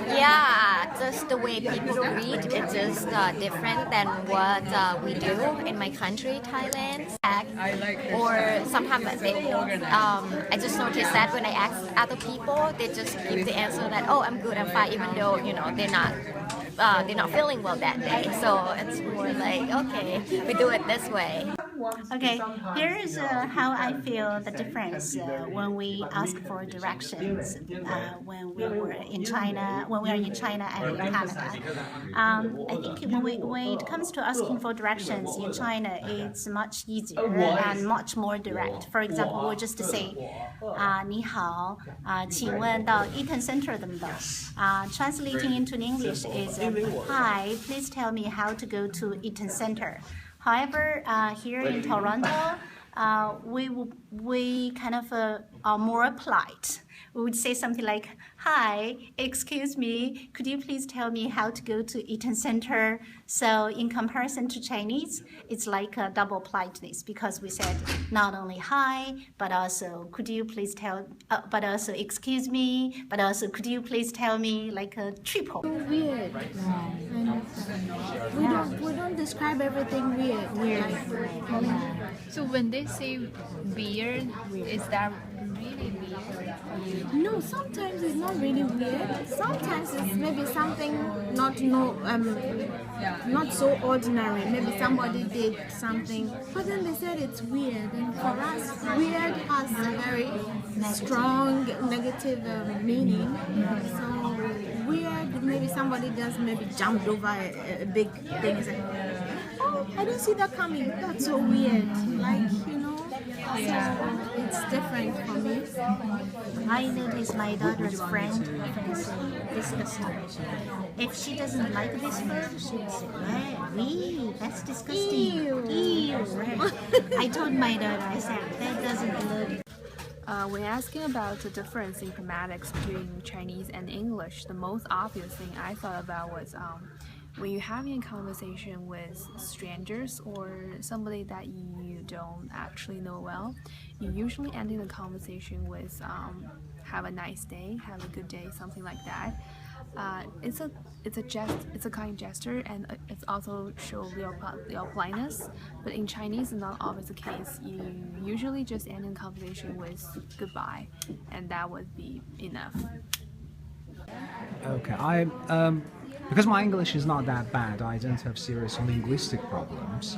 Yeah, just the way people greet is just different than what we do in my country, Thailand. Or sometimes I just noticed that when I ask other people, they just give the answer that, oh, I'm good, I'm fine, even though they're not feeling well that day. So it's more like, okay, we do it this way. Okay, here is how I feel the difference when we ask for directions when we are in China and in Canada. I think when it comes to asking for directions in China, it's much easier and much more direct. For example, we'll just say, 你好, 请问到 Eaton Center 怎么走? Translating into English is, hi, please tell me how to go to Eaton Center. However, here in Toronto, we kind of are more polite. We would say something like, hi, excuse me, could you please tell me how to go to Eaton Center? So in comparison to Chinese, it's like a double politeness because we said not only hi, but also could you please tell, but also excuse me, but also could you please tell me, like a triple. Weird. We don't describe everything weird. So when they say weird, is that really weird? No, sometimes it's not really weird. Sometimes it's maybe something not so ordinary. Maybe somebody did something, but then they said it's weird. And for us, weird has a very strong negative meaning. So weird, maybe somebody just maybe jumped over a big thing and said, oh, I didn't see that coming. That's so weird. So it's different for me. I noticed my daughter's friend often say disgusting. If she doesn't like this food, she will say, "Really, that's disgusting." Ew. Right. I told my daughter, I said, that doesn't look. When asking about the difference in grammatics between Chinese and English, the most obvious thing I thought about was when you're having a conversation with strangers or somebody that you don't actually know well, you usually end the conversation with have a nice day, have a good day, something like that. It's a kind gesture, and it's also show real politeness. But in Chinese, it's not always the case. You usually just end the conversation with goodbye, and that would be enough. Okay, because my English is not that bad, I don't have serious linguistic problems.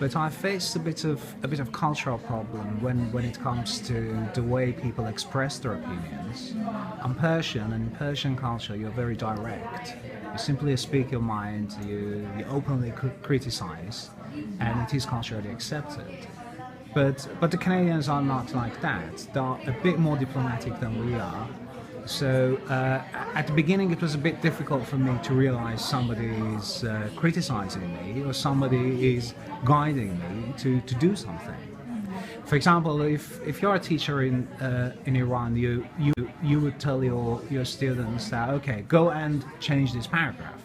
But I faced a bit of cultural problem when it comes to the way people express their opinions. I'm Persian, and in Persian culture, you're very direct. You simply speak your mind. You openly criticize, and it is culturally accepted. But the Canadians are not like that. They're a bit more diplomatic than we are. So at the beginning it was a bit difficult for me to realize somebody is criticizing me or somebody is guiding me to do something. For example, if you're a teacher in Iran, you would tell your students that, okay, go and change this paragraph.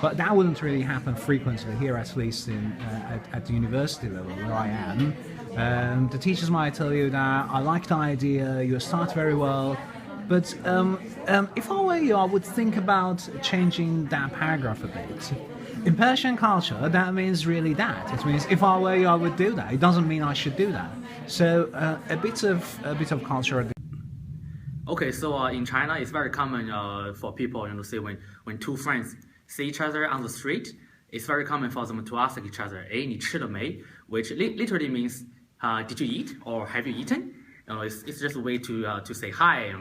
But that wouldn't really happen frequently here, at least at the university level where I am. The teachers might tell you that I like the idea, you start very well, but if I were you, I would think about changing that paragraph a bit. In Persian culture, that means really that. It means if I were you, I would do that. It doesn't mean I should do that. So a bit of culture. Okay, so in China, it's very common for people, say when two friends see each other on the street, it's very common for them to ask each other, 哎，你吃了没? Which literally means, did you eat or have you eaten? It's just a way to say hi.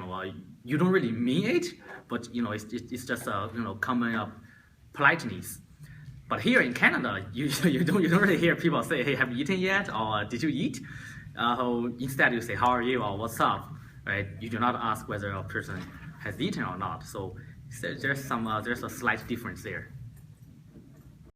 You don't really mean it, but it's just common politeness. But here in Canada, you don't really hear people say, hey, have you eaten yet, or did you eat? Instead, you say, how are you, or what's up, right? You do not ask whether a person has eaten or not. So there's a slight difference there.